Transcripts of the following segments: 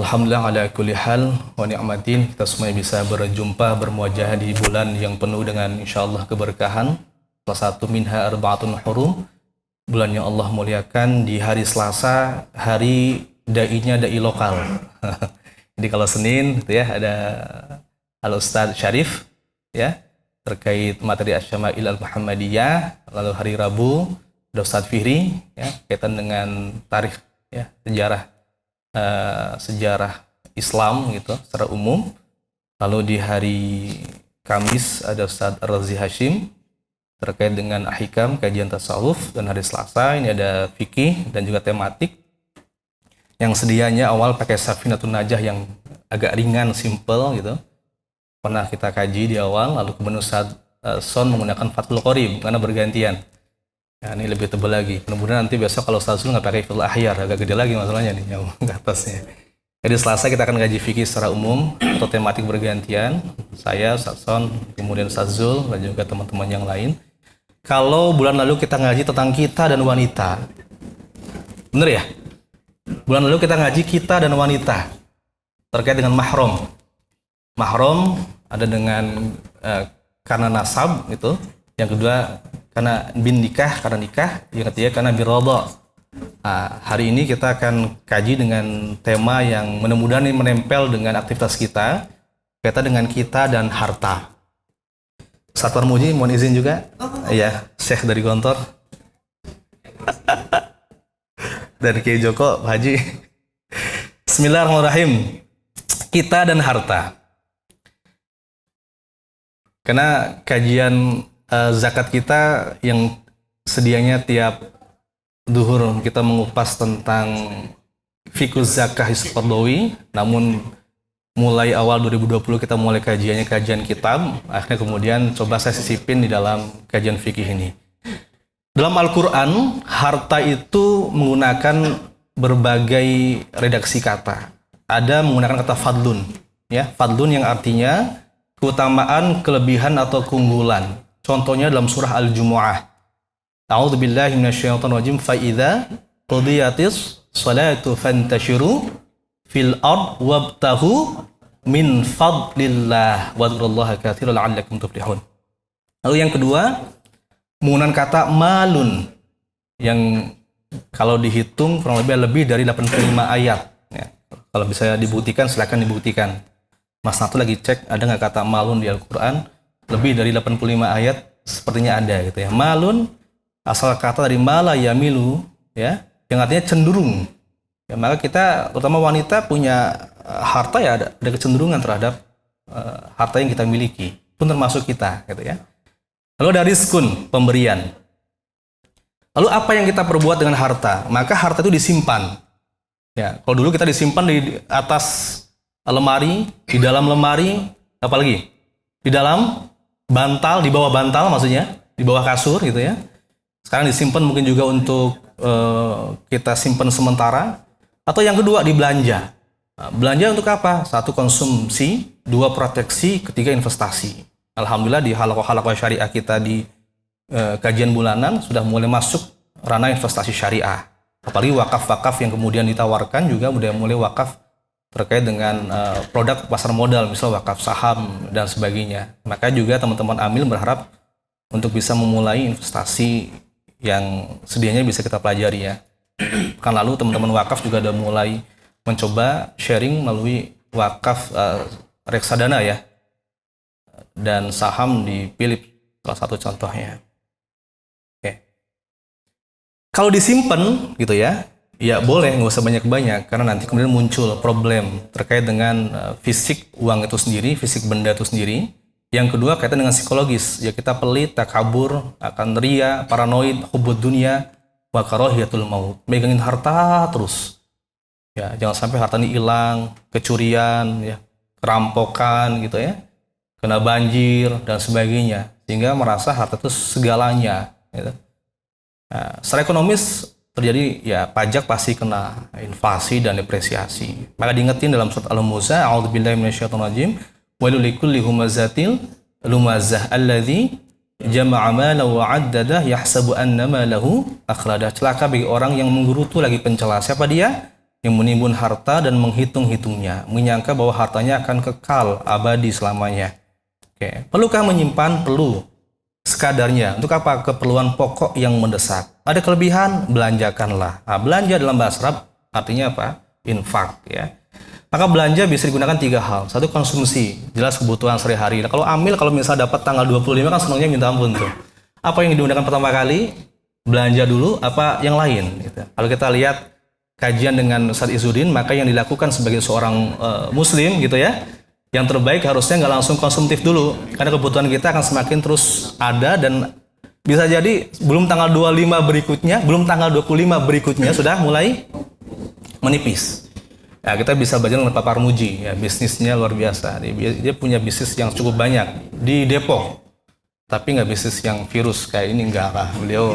Alhamdulillah ala kulli hal wa ni'matin. Kita semuanya bisa berjumpa, bermuajah di bulan yang penuh dengan insyaallah keberkahan. Salah satu minha arba'atun hurum, bulan yang Allah muliakan. Di hari Selasa, hari dai-nya dai lokal. Jadi kalau Senin gitu ya, ada Al Ustaz Syarif ya, terkait materi Asy-Syama'il Al-Muhammadiyah. Lalu hari Rabu ada Ustaz Fihri ya, kaitan dengan tarikh ya, sejarah Islam gitu secara umum. Lalu di hari Kamis ada Ustaz Ar-Razi Hashim terkait dengan ahkam kajian tasawuf, dan hari Selasa ini ada fikih dan juga tematik yang sedianya awal pakai Safinatun Najah yang agak ringan, simple gitu. Pernah kita kaji di awal, lalu kemudian Ustaz Son menggunakan Fathul Qorib karena bergantian. Ya, ini lebih tebal lagi. Mudah-mudahan nanti besok kalau Ustaz Zul nggak pakai Fathul Ahyar, agak gede lagi masalahnya nih yang ke atasnya. Jadi Selasa kita akan kaji fikih secara umum atau tematik bergantian. Saya, Ustaz Son, kemudian Ustaz Zul, dan juga teman-teman yang lain. Kalau bulan lalu kita ngaji tentang kita dan wanita. Bener ya? Bulan lalu kita ngaji kita dan wanita. Terkait dengan mahram. Mahram ada dengan karena nasab gitu. Yang kedua karena bin nikah, karena nikah. Yang ketiga karena birodha. Nah, hari ini kita akan kaji dengan tema yang mudah-mudahan menempel dengan aktivitas kita, kaitan dengan kita dan harta. Ustaz Tarmuji, mohon izin juga. Iya, Syekh dari Gontor. Dari Kiai Joko, Pak Haji. Bismillahirrahmanirrahim. Kita dan harta. Karena kajian zakat kita yang sedianya tiap duhur kita mengupas tentang fiqh zakah Hizqardawi, namun mulai awal 2020 kita mulai kajian kitab, akhirnya kemudian coba saya sisipin di dalam kajian fikih ini. Dalam Al-Quran, harta itu menggunakan berbagai redaksi kata. Ada menggunakan kata fadlun, ya, fadlun yang artinya keutamaan, kelebihan atau keunggulan. Contohnya dalam surah Al-Jumu'ah. A'udzubillahi minasyaitonirrajim. Fa idza qudiyatis shalatu fantashiru fil ard wabtahu min fadlillah wadhkurullaha katsiran la'allakum tuflihun. Lalu yang kedua, menggunakan kata malun yang kalau dihitung kurang lebih dari 85 ayat. Ya, kalau bisa dibuktikan silakan dibuktikan. Mas Natu lagi cek ada nggak kata malun di Al-Quran. Lebih dari 85 ayat sepertinya ada gitu ya. Malun asal kata dari mala yamilu ya, yang artinya cenderung. Ya, maka kita terutama wanita punya harta ya ada kecenderungan terhadap harta yang kita miliki, pun termasuk kita gitu ya. Lalu ada rizkun, pemberian. Lalu apa yang kita perbuat dengan harta? Maka harta itu disimpan. Ya, kalau dulu kita disimpan di atas lemari, di dalam lemari, apalagi di dalam bantal, di bawah bantal maksudnya, di bawah kasur gitu ya. Sekarang disimpan mungkin juga untuk kita simpan sementara. Atau yang kedua dibelanja. Nah, belanja untuk apa? Satu, konsumsi. Dua, proteksi. Ketiga, investasi. Alhamdulillah di halaqah syariah kita di kajian bulanan sudah mulai masuk ranah investasi syariah. Apalagi wakaf-wakaf yang kemudian ditawarkan juga udah mulai wakaf terkait dengan produk pasar modal, misal wakaf saham dan sebagainya. Maka juga teman-teman Amil berharap untuk bisa memulai investasi yang sedianya bisa kita pelajari ya. Kan lalu teman-teman wakaf juga udah mulai mencoba sharing melalui wakaf reksadana ya, dan saham di Philip salah satu contohnya. Oke. Kalau disimpan gitu ya, ya boleh, nggak usah banyak-banyak, karena nanti kemudian muncul problem terkait dengan fisik uang itu sendiri, fisik benda itu sendiri. Yang kedua kaitan dengan psikologis, ya kita pelit, takabur, akan ria, paranoid, hubbud dunia, wa karahiyatul maut. Megangin harta terus. Ya, jangan sampai harta ini hilang, kecurian, ya, kerampokan gitu ya, kena banjir dan sebagainya, sehingga merasa harta itu segalanya. Gitu. Nah, secara ekonomis terjadi ya pajak pasti kena inflasi dan depresiasi. Maka diingetin dalam surat Al-Muza, a'udzubillahi minasyaitonirrajim, wailul likulli humazatil lumazah alladzi jama'a malan wa 'addadah yahsabu annama lahu akhladah. Celaka bagi orang yang menggerutu lagi pencela. Siapa dia? yang menimbun harta dan menghitung-hitungnya, menyangka bahwa hartanya akan kekal abadi selamanya. Oke. Perlukah menyimpan? Perlu. Sekadarnya. Untuk apa? Keperluan pokok yang mendesak. Ada kelebihan? Belanjakanlah. Nah, belanja dalam bahasa Arab artinya apa? Infak, ya. Maka belanja bisa digunakan 3 hal. Satu, konsumsi, jelas kebutuhan sehari-hari. Nah, kalau misal dapat tanggal 25 kan senangnya minta ampun tuh. Apa yang digunakan pertama kali? Belanja dulu, apa yang lain? Gitu. Kalau kita lihat kajian dengan Ustaz Izzuddin, maka yang dilakukan sebagai seorang muslim gitu ya, yang terbaik harusnya nggak langsung konsumtif dulu, karena kebutuhan kita akan semakin terus ada dan bisa jadi belum tanggal 25 berikutnya, belum tanggal 25 berikutnya sudah mulai menipis. Ya, kita bisa belajar dengan Pak Parmuji, ya, bisnisnya luar biasa. Dia punya bisnis yang cukup banyak di Depok, tapi nggak bisnis yang virus kayak ini, enggak lah. Beliau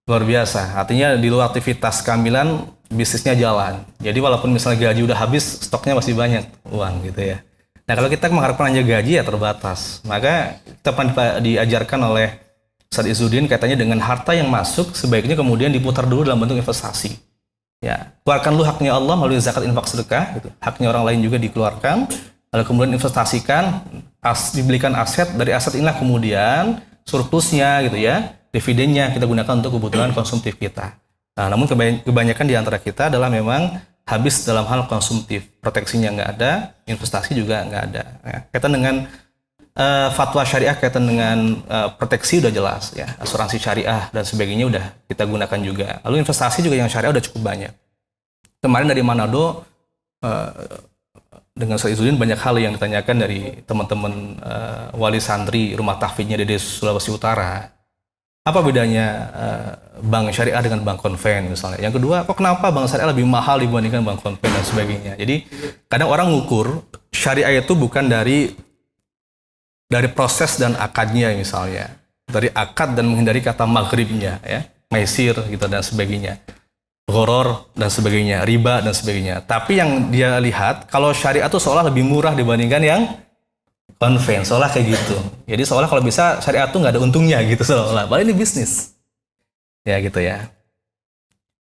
luar biasa. Artinya di luar aktivitas kehamilan bisnisnya jalan. Jadi walaupun misalnya gaji udah habis, stoknya masih banyak uang gitu ya. Nah, kalau kita mengharapkan hanya gaji ya terbatas. Maka kita diajarkan oleh Ustaz Izzuddin katanya dengan harta yang masuk sebaiknya kemudian diputar dulu dalam bentuk investasi. Ya, keluarkan dulu haknya Allah melalui zakat, infak, sedekah gitu. Haknya orang lain juga dikeluarkan, lalu kemudian investasikan, dibelikan aset, dari aset inilah kemudian surplusnya gitu ya, dividennya kita gunakan untuk kebutuhan konsumtif kita. Nah, namun kebanyakan di antara kita adalah memang habis dalam hal konsumtif, proteksinya nggak ada, investasi juga nggak ada. Ya, kaitan dengan fatwa syariah, kaitan dengan proteksi udah jelas ya, asuransi syariah dan sebagainya udah kita gunakan juga. Lalu investasi juga yang syariah udah cukup banyak. Kemarin dari Manado dengan Ustaz Izzuddin banyak hal yang ditanyakan dari teman-teman wali santri rumah tahfidznya di Sulawesi Utara. Apa bedanya bank syariah dengan bank konven misalnya? Yang kedua, kok kenapa bank syariah lebih mahal dibandingkan bank konven dan sebagainya? Jadi kadang orang ngukur syariah itu bukan dari proses dan akadnya misalnya, dari akad dan menghindari kata maghribnya ya, maisir gitu dan sebagainya, gharar dan sebagainya, riba dan sebagainya. Tapi yang dia lihat kalau syariah itu seolah lebih murah dibandingkan yang konven, seolah kayak gitu. Jadi seolah kalau bisa syariah itu nggak ada untungnya gitu seolah. Padahal ini bisnis, ya gitu ya.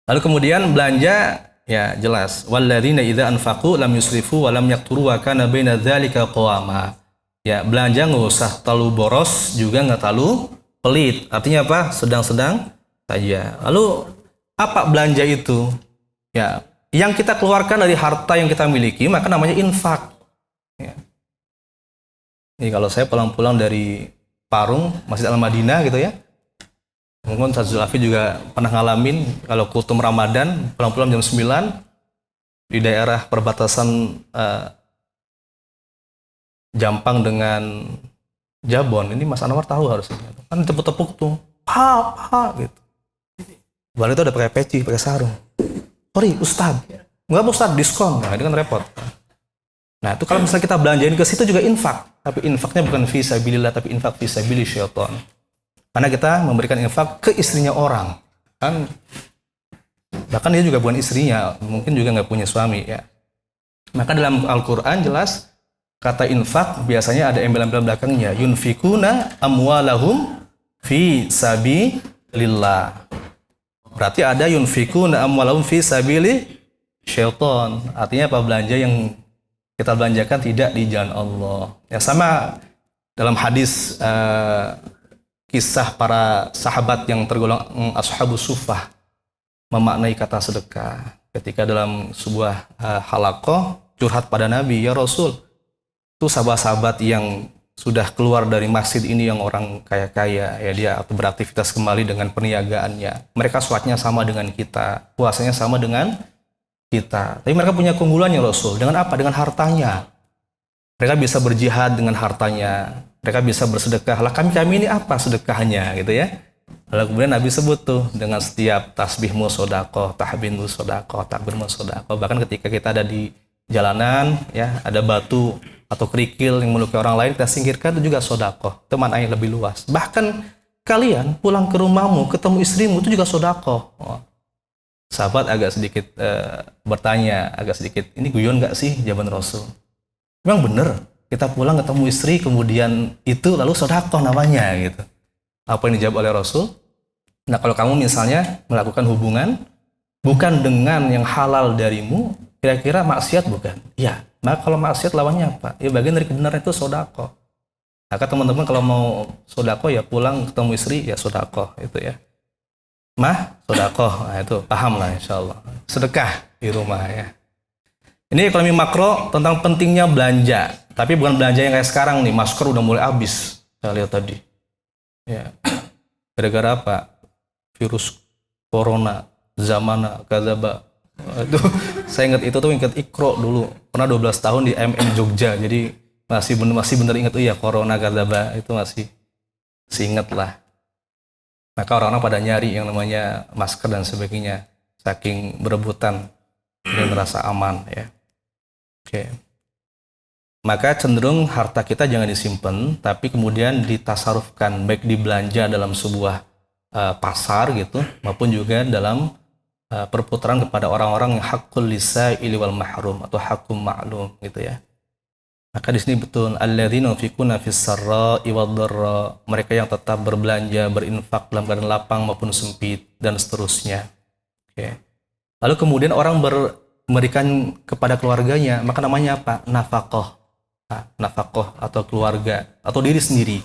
Lalu kemudian belanja ya jelas. Walladzina idza anfaqu lam yusrifu wa lam yaqturu wa kana baina dzalika qawama. Ya, belanja nggak usah terlalu boros, juga nggak terlalu pelit. Artinya apa? Sedang-sedang saja. Lalu, apa belanja itu? Ya, yang kita keluarkan dari harta yang kita miliki, maka namanya infak. Ya. Jadi kalau saya pulang-pulang dari Parung, Masjid Al-Madinah gitu ya, mungkin Ustaz Zulfi juga pernah ngalamin, kalau kultum Ramadan, pulang-pulang jam 9, di daerah perbatasan Jampang dengan Jabon, ini Mas Anwar tahu harusnya. Kan tepuk-tepuk tuh, gitu. Balik itu udah pakai peci, pakai sarung. Sorry, Ustad. Enggak Ustad, diskon. Nah, ini kan repot. Nah, itu kalau misalnya kita belanjain ke situ juga infak. Tapi infaknya bukan fi sabilillah, tapi infak fi sabili syaitan. Karena kita memberikan infak ke istrinya orang. Kan, bahkan dia juga bukan istrinya, mungkin juga nggak punya suami ya. Maka dalam Al-Quran jelas, kata infak biasanya ada embel-embel belakangnya. Yunfikuna amwalahum fi sabilillah. Berarti ada yunfikuna amwalahum fi sabili syaitan. Artinya apa? Belanja yang kita belanjakan tidak di jalan Allah. Ya sama dalam hadis kisah para sahabat yang tergolong ashabus suffah memaknai kata sedekah. Ketika dalam sebuah halaqah curhat pada Nabi, ya Rasul, itu sahabat-sahabat yang sudah keluar dari masjid ini yang orang kaya-kaya ya, dia beraktivitas kembali dengan perniagaannya. Mereka sholatnya sama dengan kita, puasanya sama dengan kita. Tapi mereka punya keunggulannya Rasul. Dengan apa? Dengan hartanya. Mereka bisa berjihad dengan hartanya. Mereka bisa bersedekah. Lah kami ini apa sedekahnya gitu ya. Lalu kemudian Nabi sebut tuh dengan setiap tasbihmu sodaqoh, tahbinmu sodaqoh, takbirmu sodaqoh. Bahkan ketika kita ada di jalanan ya, ada batu atau kerikil yang melukai orang lain, kita singkirkan, itu juga sodakoh. Itu maknanya lebih luas. Bahkan kalian pulang ke rumahmu, ketemu istrimu, itu juga sodakoh. Sahabat agak sedikit bertanya, agak sedikit, ini guyon nggak sih jawaban Rasul? Memang benar, kita pulang ketemu istri, kemudian itu lalu sodakoh namanya gitu. Apa yang dijawab oleh Rasul? Nah kalau kamu misalnya melakukan hubungan bukan dengan yang halal darimu, kira-kira maksiat bukan? Ya. Maka kalau maksiat lawannya apa? Ya bagian dari kebenaran itu sodako. Maka teman-teman kalau mau sodako ya pulang ketemu istri ya sodako itu ya. Sodako, nah itu paham lah insya Allah. Sedekah di rumah ya. Ini ekonomi makro tentang pentingnya belanja. Tapi bukan belanja yang kayak sekarang nih, masker udah mulai habis. Saya lihat tadi. Ya. Gara-gara apa? Virus corona, zamana, kadzaba. Itu saya ingat itu tuh ingat Ikro dulu. Pernah 12 tahun di MM Jogja. Jadi masih bener ingat ya corona, kadzaba itu masih ingat lah. Maka orang-orang pada nyari yang namanya masker dan sebagainya, saking berebutan dan merasa aman ya. Oke. Maka cenderung harta kita jangan disimpan, tapi kemudian ditasarufkan, baik dibelanja dalam sebuah pasar gitu, maupun juga dalam perputaran kepada orang-orang yang hakul lisa'ili wal mahrum atau hakum ma'lum gitu ya. Maka di sini betul alladzina yunfikuna fis sarra'i wad dharra, mereka yang tetap berbelanja, berinfak dalam keadaan lapang maupun sempit dan seterusnya. Oke. Lalu kemudian orang memberikan kepada keluarganya, maka namanya apa? Nafaqah. Nafaqah atau keluarga atau diri sendiri.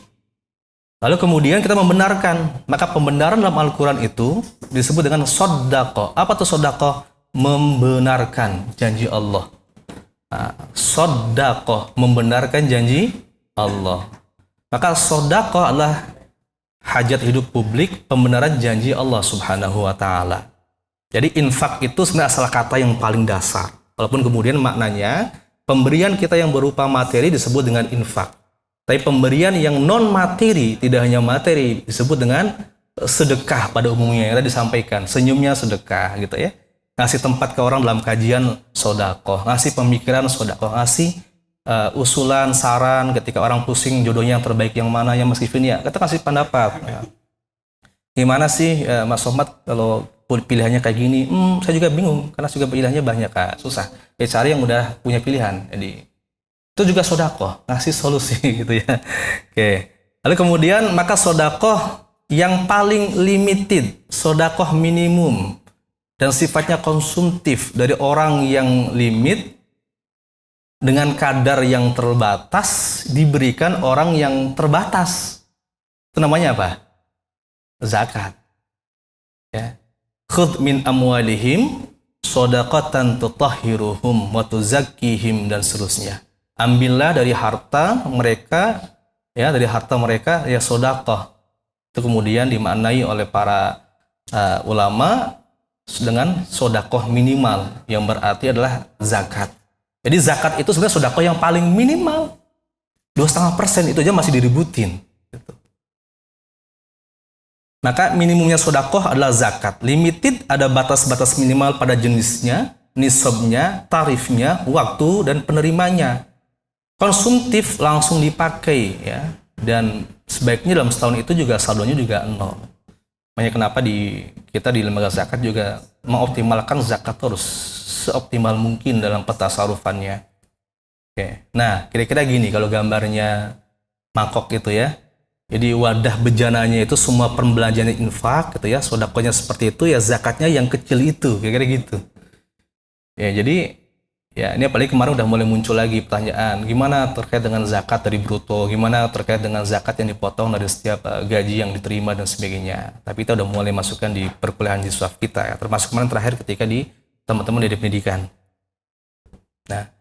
Lalu kemudian kita membenarkan, maka pembenaran dalam Al-Qur'an itu disebut dengan sodaqah. Apa tuh sodaqah? Membenarkan janji Allah. Sodaqah, membenarkan janji Allah. Maka sodaqah adalah hajat hidup publik, pembenaran janji Allah Subhanahu wa Ta'ala. Jadi infak itu sebenarnya asal kata yang paling dasar. Walaupun kemudian maknanya pemberian kita yang berupa materi disebut dengan infak. Tapi pemberian yang non materi, tidak hanya materi, disebut dengan sedekah pada umumnya yang tadi disampaikan. Senyumnya sedekah gitu ya. Ngasih tempat ke orang dalam kajian sodakoh, ngasih pemikiran sodakoh, ngasih usulan, saran ketika orang pusing jodohnya yang terbaik yang mana, yang Mas Kevin ya, kita kasih pendapat. Ya. Gimana sih Mas Somad kalau pilihannya kayak gini? Saya juga bingung, karena juga pilihannya banyak Kak, susah. Ya cari yang udah punya pilihan. Jadi itu juga sodakoh, ngasih solusi gitu ya. Oke. Lalu kemudian maka sodakoh yang paling limited, sodakoh minimum, dan sifatnya konsumtif dari orang yang limit dengan kadar yang terbatas diberikan orang yang terbatas. Itu namanya apa? Zakat. Ya. Khudh min amwalihim shadaqatan tutahhiruhum wa tuzakkihim dan seterusnya. Ambillah dari harta mereka ya, ya sedekah. Itu kemudian dimaknai oleh para ulama dengan sodakoh minimal yang berarti adalah zakat. Jadi zakat itu sebenarnya sodakoh yang paling minimal 2,5% itu aja masih diributin. Gitu. Maka minimumnya sodakoh adalah zakat. Limited ada batas-batas minimal pada jenisnya, nisabnya, tarifnya, waktu dan penerimanya. Konsumtif langsung dipakai ya, dan sebaiknya dalam setahun itu juga saldonya juga 0. Makanya kenapa kita di lembaga zakat juga mengoptimalkan zakat terus seoptimal mungkin dalam petasarufannya. Oke. Nah, kira-kira gini kalau gambarnya mangkok gitu ya. Jadi wadah bejananya itu semua pembelanjaan infak gitu ya, sedekahnya seperti itu ya, zakatnya yang kecil itu, kira-kira gitu. Ya, jadi ya ini apalagi kemarin udah mulai muncul lagi pertanyaan, gimana terkait dengan zakat dari bruto, gimana terkait dengan zakat yang dipotong dari setiap gaji yang diterima dan sebagainya. Tapi kita udah mulai masukkan di perkuliahan jiswaf kita ya, termasuk kemarin terakhir ketika di teman-teman di pendidikan. Nah,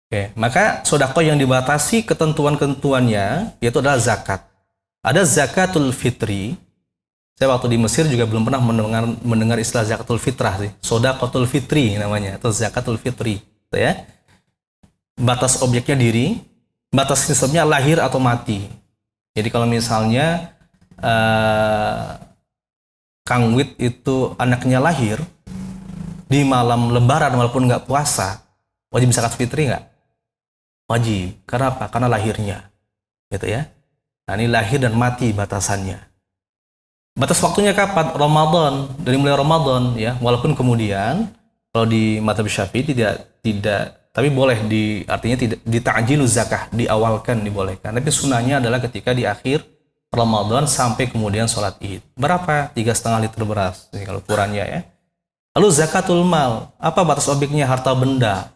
oke, maka sedekah yang dibatasi ketentuan-ketentuannya yaitu adalah zakat. Ada zakatul fitri. Saya waktu di Mesir juga belum pernah mendengar istilah zakatul fitrah sih. Sedekatul fitri namanya, atau zakatul fitri. Ya. Batas objeknya diri, batas nisabnya lahir atau mati. Jadi kalau misalnya Kang Wit itu anaknya lahir di malam lebaran walaupun nggak puasa, wajib zakat fitri nggak? Wajib. Karena apa? Karena lahirnya. Gitu ya. Nah ini lahir dan mati batasannya. Batas waktunya kapan? Ramadan. Dari mulai Ramadan ya. Walaupun kemudian kalau di mazhab Syafi'i tidak, tapi boleh artinya tidak dita'jilu zakah, diawalkan dibolehkan. Tapi sunnahnya adalah ketika di akhir Ramadan sampai kemudian sholat Id. Berapa? 3,5 liter beras. Ini kalau ukurannya ya. Lalu zakatul mal, apa batas objeknya? Harta benda.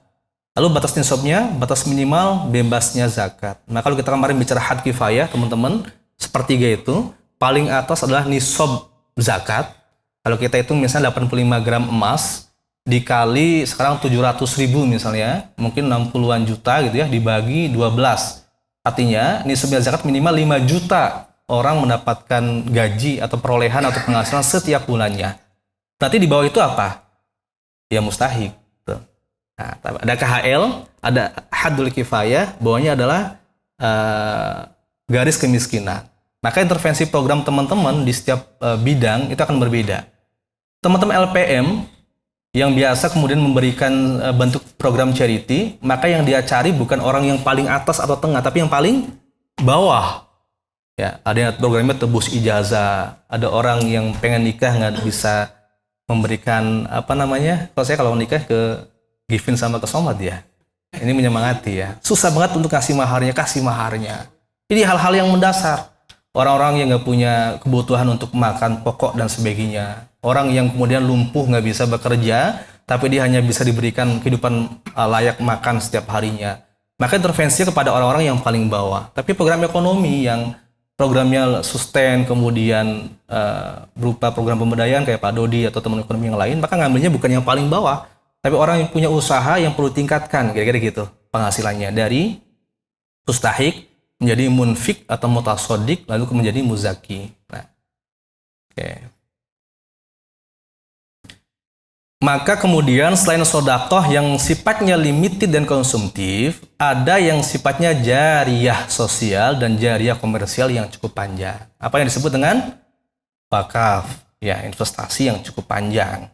Lalu batas nisabnya, batas minimal bebasnya zakat. Nah, kalau kita kemarin bicara had kifayah, teman-teman, sepertiga itu, paling atas adalah nisab zakat. Kalau kita hitung misalnya 85 gram emas, dikali sekarang 700.000 misalnya, mungkin 60-an juta gitu ya, dibagi 12. Artinya, nisabnya zakat minimal 5 juta orang mendapatkan gaji atau perolehan atau penghasilan setiap bulannya. Berarti di bawah itu apa? Ya mustahik. Nah, ada KHL, ada hadul kifayah, bawahnya adalah garis kemiskinan. Maka intervensi program teman-teman di setiap bidang itu akan berbeda. Teman-teman LPM yang biasa kemudian memberikan bentuk program charity, maka yang dia cari bukan orang yang paling atas atau tengah, tapi yang paling bawah. Ya, ada yang programnya tebus ijazah, ada orang yang pengen nikah nggak bisa memberikan apa namanya? Kalau saya kalau nikah ke Givin sama ke Somad ya. Ini menyemangati ya. Susah banget untuk kasih maharnya. Ini hal-hal yang mendasar. Orang-orang yang nggak punya kebutuhan untuk makan pokok dan sebagainya. Orang yang kemudian lumpuh nggak bisa bekerja, tapi dia hanya bisa diberikan kehidupan layak makan setiap harinya. Maka intervensinya kepada orang-orang yang paling bawah. Tapi program ekonomi yang programnya sustain, kemudian berupa program pemberdayaan kayak Pak Dodi atau teman ekonomi yang lain, maka ngambilnya bukan yang paling bawah, tapi orang yang punya usaha yang perlu tingkatkan, kira-kira gitu penghasilannya dari mustahik menjadi munfik atau mutasodik lalu menjadi muzaki. Nah, oke. Maka kemudian selain sodakoh yang sifatnya limited dan konsumtif, ada yang sifatnya jariyah sosial dan jariyah komersial yang cukup panjang. Apa yang disebut dengan wakaf, ya investasi yang cukup panjang.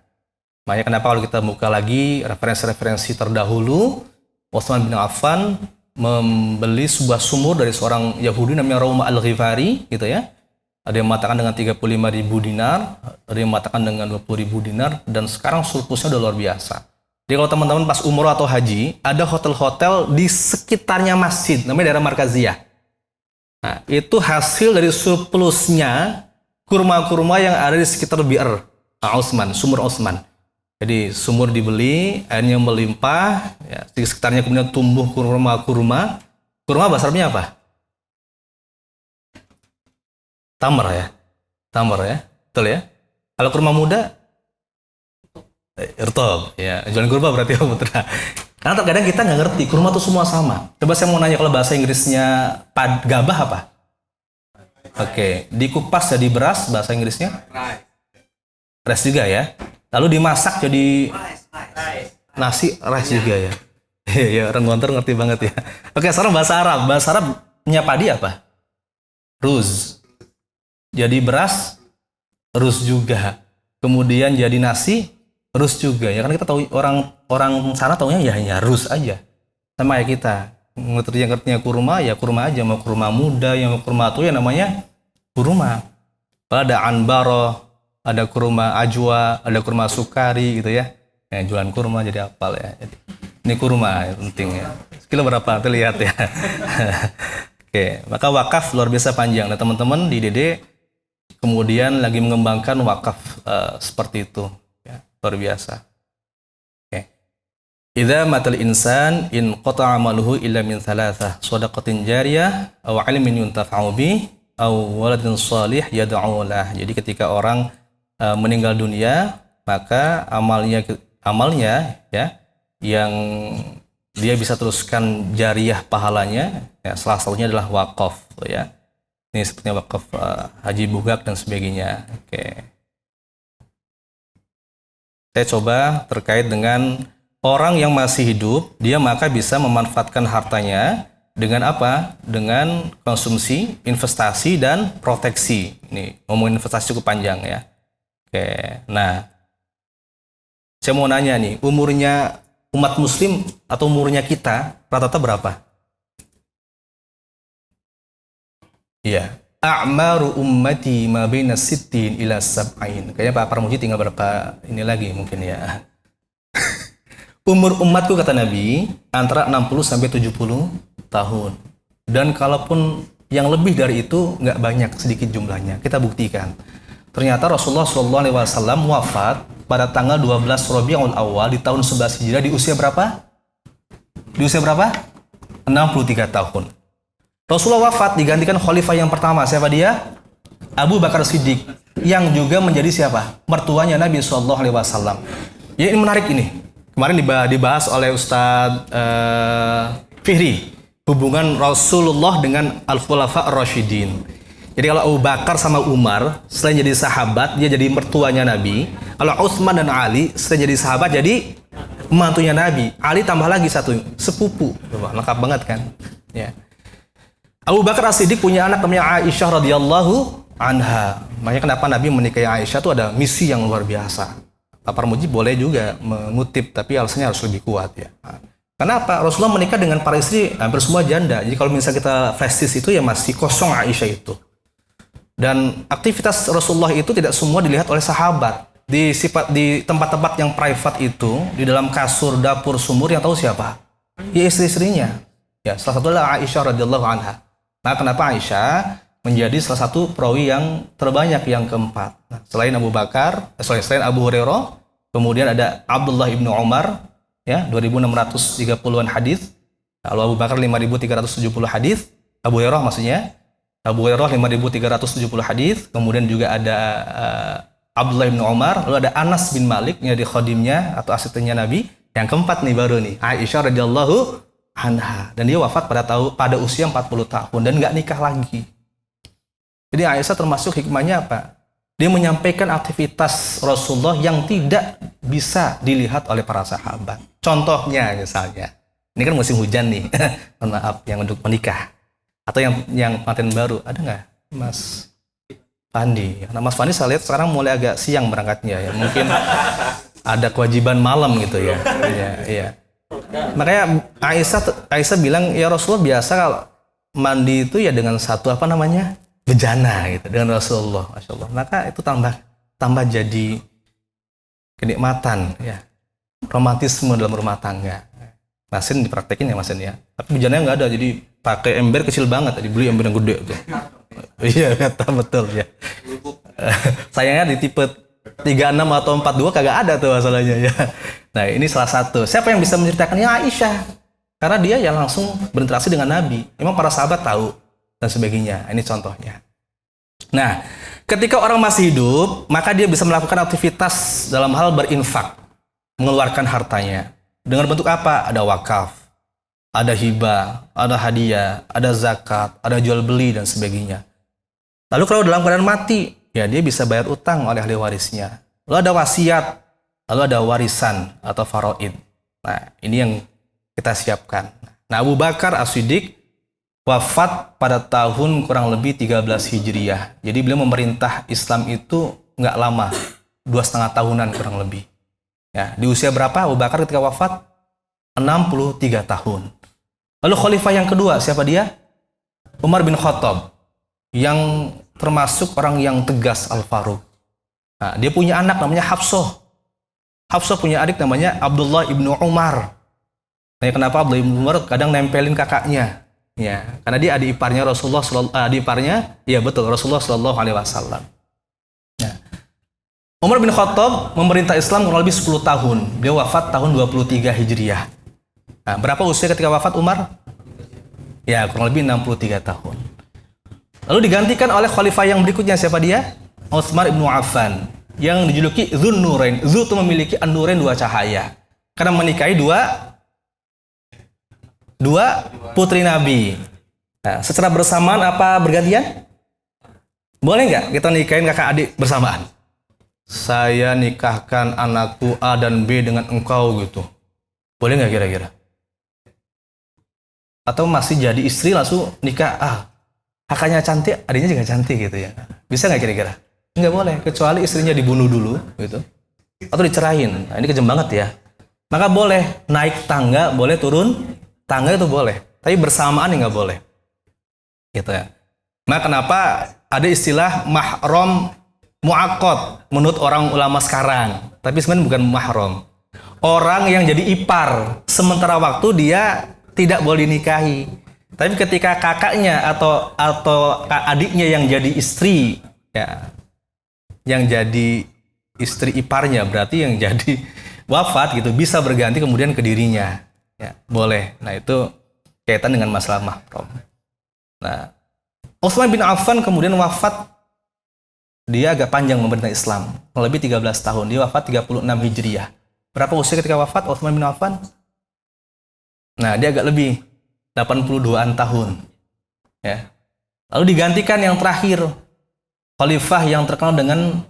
Makanya kenapa kalau kita buka lagi referensi-referensi terdahulu, Utsman bin Affan membeli sebuah sumur dari seorang Yahudi namanya Rauma al-Ghifari, gitu ya. Ada yang mengatakan dengan 35.000 dinar, ada yang mengatakan dengan 20.000 dinar, dan sekarang surplusnya udah luar biasa. Jadi kalau teman-teman pas umroh atau haji, ada hotel-hotel di sekitarnya masjid, namanya daerah Markaziyah. Nah, itu hasil dari surplusnya kurma-kurma yang ada di sekitar Bi'r Utsman, sumur Utsman. Jadi sumur dibeli, airnya melimpah, ya, di sekitarnya kemudian tumbuh kurma-kurma. Kurma bahasa Arabnya apa? Tamar ya, betul ya. Kalau kurma muda, irtob, ya jualan kurma berarti ya putra. Karena terkadang kita nggak ngerti kurma itu semua sama. Coba saya mau nanya kalau bahasa Inggrisnya gabah apa? Oke, dikupas jadi beras bahasa Inggrisnya? Rice juga ya. Lalu dimasak jadi nasi rice juga ya. Ya orang Gontor ngerti banget ya. Oke, sekarang bahasa Arab. Bahasa Arabnya padi apa? Ruz. Jadi beras, ruz juga. Kemudian jadi nasi, ruz juga. Ya kan kita tahu orang sana taunya ya hanya ruz aja. Sama kayak kita. Ngertinya kurma ya kurma aja. Mau kurma muda, yang mau kurma tua ya namanya kurma. Ada anbaro, ada kurma ajwa, ada kurma sukari gitu ya. Ya jualan kurma jadi apal ya. Jadi, ini kurma ya, penting ya. Kilo berapa? Nanti lihat ya. Oke, maka wakaf luar biasa panjang. Nah teman-teman di DD kemudian lagi mengembangkan wakaf seperti itu. Ya, luar biasa. Oke. Idza matal insan in qata'a amaluhu illa min thalathah, shadaqatin jariyah aw 'ilmin yuntafa'u bih aw waladin shalih yad'u lah. Jadi ketika orang meninggal dunia, maka amalnya ya yang dia bisa teruskan jariyah pahalanya, ya, salah satunya adalah wakaf ya. Ini sepertinya wakaf haji bugak dan sebagainya. Oke. Saya coba terkait dengan orang yang masih hidup, dia maka bisa memanfaatkan hartanya dengan apa? Dengan konsumsi, investasi dan proteksi. Ini ngomongin investasi cukup panjang ya. Oke, nah, saya mau nanya nih, umurnya umat muslim atau umurnya kita rata-rata berapa? Iya, a'maru ummati ma baina sittin ila sab'ain. Kayaknya Pak Parmuji tinggal berapa ini lagi mungkin ya. Umur umatku kata Nabi antara 60 sampai 70 tahun. Dan kalaupun yang lebih dari itu nggak banyak, sedikit jumlahnya. Kita buktikan. Ternyata Rasulullah SAW wafat pada tanggal 12 Rabiul Awal di tahun 11 Hijriah di usia berapa? Di usia berapa? 63 tahun. Rasulullah wafat digantikan khalifah yang pertama. Siapa dia? Abu Bakar Siddiq, yang juga menjadi siapa? Mertuanya Nabi SAW. Ya, ini menarik ini. Kemarin dibahas oleh Ustadz Fihri, hubungan Rasulullah dengan Al-Khulafa Ar-Rasyidin. Jadi kalau Abu Bakar sama Umar, selain jadi sahabat, dia jadi mertuanya Nabi. Kalau Utsman dan Ali, selain jadi sahabat, jadi mantunya Nabi. Ali tambah lagi satu, sepupu. Lengkap banget kan? Ya. Abu Bakar As-Siddiq punya anak namanya Aisyah radhiyallahu anha. Makanya kenapa Nabi menikahi Aisyah itu ada misi yang luar biasa. Pak Parmuji boleh juga mengutip, tapi alasannya harus lebih kuat ya. Kenapa? Rasulullah menikah dengan para istri hampir semua janda. Jadi kalau misalnya kita flashdisk itu ya masih kosong Aisyah itu. Dan aktivitas Rasulullah itu tidak semua dilihat oleh sahabat. Di tempat-tempat yang private itu, di dalam kasur, dapur, sumur, yang tahu siapa? Ya istri-istrinya. Ya, salah satu adalah Aisyah radhiyallahu anha. Nah, kenapa Aisyah menjadi salah satu perawi yang terbanyak yang keempat? Nah, selain Abu Bakar, selain Abu Hurairah, kemudian ada Abdullah ibnu Umar, ya 2.630-an hadis. Lalu Abu Bakar 5.370 hadis. Abu Hurairah maksudnya. Abu Hurairah 5.370 hadis. Kemudian juga ada Abdullah ibnu Umar. Lalu ada Anas bin Malik yang jadi khadimnya atau asistennya Nabi. Yang keempat nih baru nih, Aisyah radhiyallahu anha. Dan dia wafat pada usia 40 tahun dan nggak nikah lagi. Jadi Aisyah termasuk hikmahnya apa? Dia menyampaikan aktivitas Rasulullah yang tidak bisa dilihat oleh para sahabat. Contohnya misalnya, ini kan musim hujan nih, maaf, yang untuk menikah. Atau yang pengantin baru, ada nggak Mas Pandi? Nah, Mas Pandi saya lihat sekarang mulai agak siang berangkatnya ya. Mungkin ada kewajiban malam gitu ya. Iya. Makanya Aisyah bilang, ya Rasulullah biasa kalau mandi itu ya dengan satu bejana gitu dengan Rasulullah, Masya Allah. Maka itu tambah jadi kenikmatan ya, romantisme dalam rumah tangga. Masin dipraktekin ya Masin ya. Tapi bejananya nggak ada, jadi pakai ember kecil banget, dibeli ember yang gede tuh. Iya, kata betul ya. Sayangnya di tipe 36 atau 42 kagak ada tuh masalahnya ya. Nah, ini salah satu. Siapa yang bisa menceritakan? Ya Aisyah. Karena dia yang langsung berinteraksi dengan Nabi. Memang para sahabat tahu dan sebagainya. Ini contohnya. Nah, ketika orang masih hidup, maka dia bisa melakukan aktivitas dalam hal berinfak, mengeluarkan hartanya. Dengan bentuk apa? Ada wakaf, ada hibah, ada hadiah, ada zakat, ada jual beli dan sebagainya. Lalu kalau dalam keadaan mati, ya dia bisa bayar utang oleh ahli warisnya. Lalu ada wasiat, lalu ada warisan atau faraid. Nah, ini yang kita siapkan. Nah, Abu Bakar As-Siddiq wafat pada tahun kurang lebih 13 Hijriah. Jadi beliau memerintah Islam itu nggak lama, 2,5 tahunan kurang lebih. Ya, di usia berapa Abu Bakar ketika wafat? 63 tahun. Lalu khalifah yang kedua, siapa dia? Umar bin Khattab, yang termasuk orang yang tegas Al-Faruq. Nah, dia punya anak namanya Hafsah. Hafsah punya adik namanya Abdullah ibnu Umar. Nah, kenapa Abdullah ibnu Umar kadang nempelin kakaknya? Ya, karena dia adik iparnya Rasulullah Rasulullah Shallallahu Alaihi Wasallam. Ya. Umar bin Khattab memerintah Islam kurang lebih 10 tahun. Dia wafat tahun 23 Hijriah. Nah, berapa usia ketika wafat Umar? Ya, kurang lebih 63 tahun. Lalu digantikan oleh khalifah yang berikutnya, siapa dia? Utsman ibnu Affan, yang dijuluki Dzun Nurain. Dzu itu memiliki an-nurain, 2 cahaya. Karena menikahi dua putri Nabi. Nah, secara bersamaan apa bergantian? Boleh nggak kita nikahin kakak adik bersamaan? Saya nikahkan anakku A dan B dengan engkau gitu. Boleh nggak kira-kira? Atau masih jadi istri langsung nikah, kakaknya cantik, adiknya juga cantik gitu ya. Bisa nggak kira-kira? Nggak boleh, kecuali istrinya dibunuh dulu gitu. Atau dicerahin. Nah, ini kejam banget ya. Maka boleh naik tangga, boleh turun tangga, itu boleh. Tapi bersamaan nggak boleh. Gitu ya. Nah, kenapa ada istilah mahram mu'aqqad menurut orang ulama sekarang, tapi sebenarnya bukan mahram. Orang yang jadi ipar sementara waktu dia tidak boleh dinikahi. Tapi ketika kakaknya atau adiknya yang jadi istri, ya, yang jadi istri iparnya, berarti yang jadi wafat gitu bisa berganti kemudian ke dirinya. Ya, boleh. Nah, itu kaitan dengan masalah mahram. Nah, Utsman bin Affan kemudian wafat, dia agak panjang memerintah Islam, lebih 13 tahun. Dia wafat 36 Hijriah. Berapa usia ketika wafat Utsman bin Affan? Nah, dia agak lebih, 82-an tahun. Ya. Lalu digantikan yang terakhir, khalifah yang terkenal dengan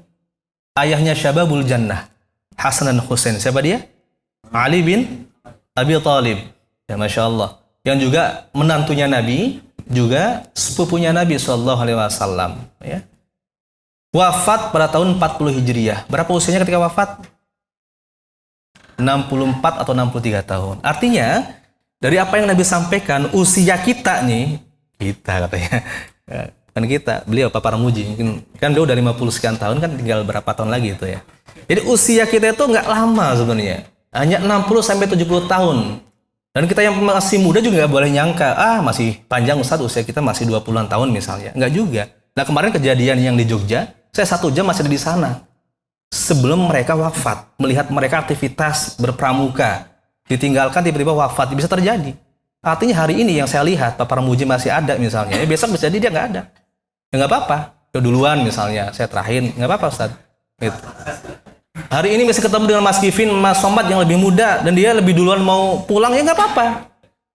ayahnya Syababul Jannah, Hasan dan Husain. Siapa dia? Ali bin Abi Thalib. Ya, Masya Allah. Yang juga menantunya Nabi, juga sepupunya Nabi SAW. Ya. Wafat pada tahun 40 Hijriah. Berapa usianya ketika wafat? 64 atau 63 tahun. Artinya, dari apa yang Nabi sampaikan, usia kita nih, kita katanya, kan kita, beliau Papa Ramuji, mungkin kan beliau udah 50 sekian tahun, kan tinggal berapa tahun lagi itu ya. Jadi usia kita itu nggak lama sebenarnya, hanya 60 sampai 70 tahun. Dan kita yang masih muda juga nggak boleh nyangka, masih panjang Ustaz, usia kita masih 20-an tahun misalnya. Nggak juga. Nah, kemarin kejadian yang di Jogja, saya 1 jam masih ada di sana. Sebelum mereka wafat, melihat mereka aktivitas berpramuka, ditinggalkan tiba-tiba wafat, bisa terjadi. Artinya hari ini yang saya lihat, Papa Ramuji masih ada misalnya, besok bisa jadi dia nggak ada. Ya nggak apa-apa, keduluan misalnya, saya terakhir, nggak apa-apa Ustaz. Gitu. Hari ini bisa ketemu dengan Mas Kivin, Mas Somad yang lebih muda, dan dia lebih duluan mau pulang, ya nggak apa-apa.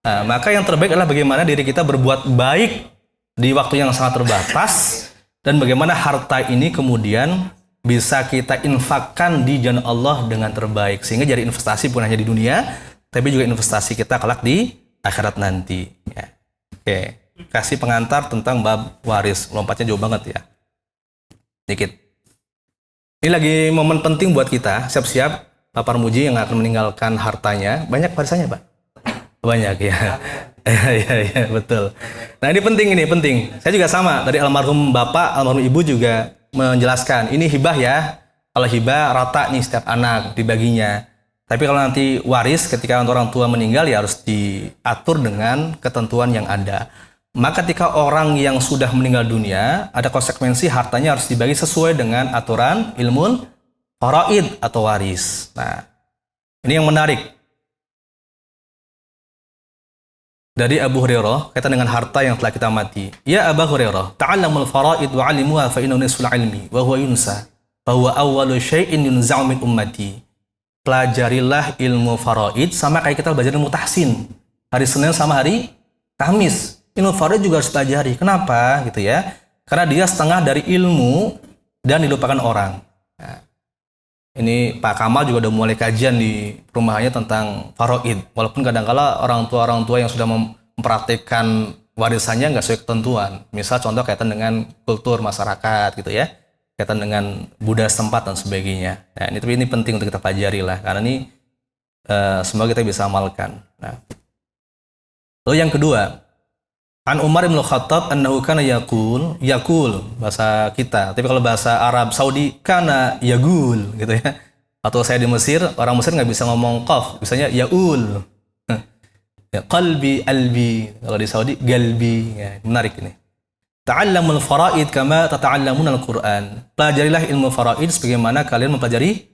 Nah, maka yang terbaik adalah bagaimana diri kita berbuat baik di waktu yang sangat terbatas, dan bagaimana harta ini kemudian bisa kita infakkan di jalan Allah dengan terbaik. Sehingga jadi investasi bukan hanya di dunia, tapi juga investasi kita kelak di akhirat nanti. Ya. Oke, kasih pengantar tentang bab waris. Lompatnya jauh banget ya. Dikit. Ini lagi momen penting buat kita. Siap-siap Bapak Muji yang akan meninggalkan hartanya. Banyak warisannya, Pak? Banyak ya. Iya, betul. Nah, ini penting. Saya juga sama. Dari almarhum Bapak, almarhum Ibu juga menjelaskan. Ini hibah ya. Kalau hibah rata nih setiap anak dibaginya. Tapi kalau nanti waris ketika orang tua meninggal ya harus diatur dengan ketentuan yang ada. Maka ketika orang yang sudah meninggal dunia, ada konsekuensi hartanya harus dibagi sesuai dengan aturan ilmu faraid atau waris. Nah, ini yang menarik. Dari Abu Hurairah, kaitan dengan harta yang telah kita mati. Ya Abu Hurairah, ta'allamul faraid wa 'alimuha fa innahu nisful 'ilmi wa huwa yunsa. Fa huwa awwalu syai'in yunza'u min ummati. Pelajarilah ilmu faraid sama kayak kita belajar ilmu tahsin. Hari Senin sama hari Kamis. Ilmu faraid juga harus pelajari. Kenapa? Gitu ya. Karena dia setengah dari ilmu dan dilupakan orang. Nah, ini Pak Kamal juga udah mulai kajian di perumahannya tentang faraid. Walaupun kadang-kala orang tua yang sudah mempraktikkan warisannya nggak sesuai ketentuan. Misal contoh kaitan dengan kultur masyarakat gitu ya. Kaitan dengan budaya setempat dan sebagainya. Nah, ini penting untuk kita pelajari lah. Karena ini semoga kita bisa amalkan. Nah. Lalu yang kedua, An Umar bin Khattab annahu kana yakul bahasa kita. Tapi kalau bahasa Arab Saudi kana yagul gitu ya. Atau saya di Mesir, orang Mesir nggak bisa ngomong qaf, bisanya yaul. Ya, qalbi albi. Kalau di Saudi galbi. Ya, menarik ini. Ta'allamul faraid kama tata'allamun al-Qur'an. Pelajarilah ilmu faraid sebagaimana kalian mempelajari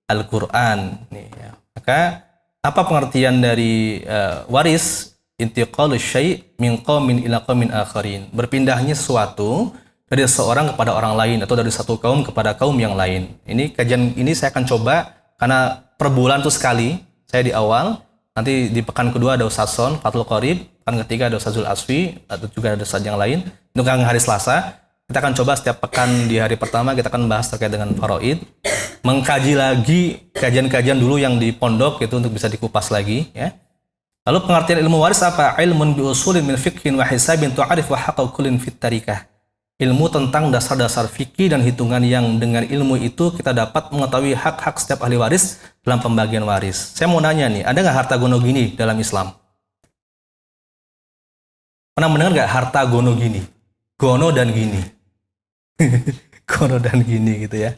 Al-Qur'an. Nih, ya. Maka apa pengertian dari waris? Intiqalus syai' min qaumin ila qaumin akharin. Berpindahnya sesuatu dari seorang kepada orang lain atau dari satu kaum kepada kaum yang lain. Ini kajian ini saya akan coba karena per bulan tuh sekali. Saya di awal, nanti di pekan kedua ada Ustaz Son, Fathul Qorib, pekan ketiga ada Ustazul Asfi, atau juga ada Ustaz yang lain. Untuk hari Selasa, kita akan coba setiap pekan di hari pertama kita akan bahas terkait dengan faraid, mengkaji lagi kajian-kajian dulu yang di pondok itu untuk bisa dikupas lagi ya. Lalu pengertian ilmu waris apa? Ilmun bi usulin min fiqhin wa hisabin tu'arif wa haqqu kullin fit tarikah. Ilmu tentang dasar-dasar fikih dan hitungan yang dengan ilmu itu kita dapat mengetahui hak-hak setiap ahli waris dalam pembagian waris. Saya mau nanya nih, ada nggak harta gono gini dalam Islam? Pernah mendengar nggak harta gono gini? Gono dan gini. Gono dan gini gitu ya.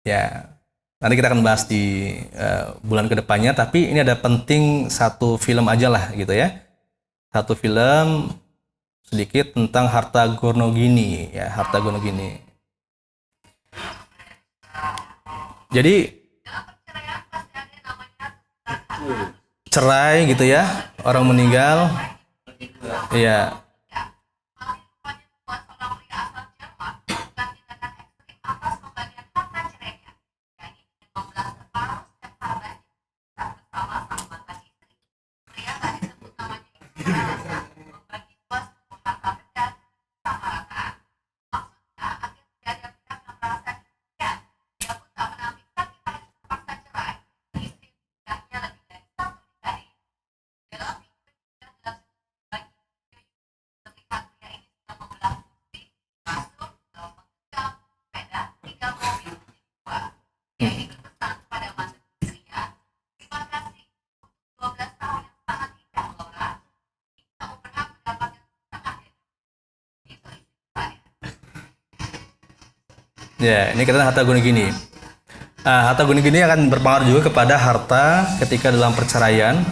Ya. Nanti kita akan bahas di bulan kedepannya, tapi ini ada penting satu film aja lah gitu ya. Satu film sedikit tentang harta gono gini ya, harta gono gini. Jadi cerai gitu ya, orang meninggal, iya. Ya, ini kita harta guna gini. Harta guna gini akan berpengaruh juga kepada harta ketika dalam perceraian.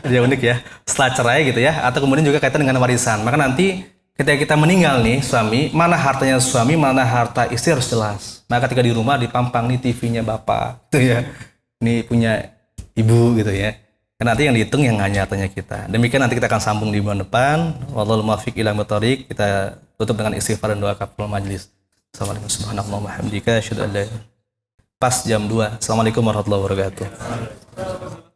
Dia unik ya. Setelah cerai gitu ya, atau kemudian juga kaitan dengan warisan. Maka nanti ketika kita meninggal nih suami, mana hartanya suami, mana harta istri harus jelas. Nah, ketika di rumah dipampang nih TV-nya bapak, gitu ya. Ini punya ibu gitu ya. Karena nanti yang dihitung yang hanya hartanya kita. Demikian nanti kita akan sambung di bulan depan. Wallahul muwaffiq ila thoriq. Kita tutup dengan istighfar dan doa kafaratul majlis. Assalamualaikum subhanallahi wa bihamdika asyhadu an la ilaha illa anta. Pas jam 2. Assalamualaikum warahmatullahi wabarakatuh.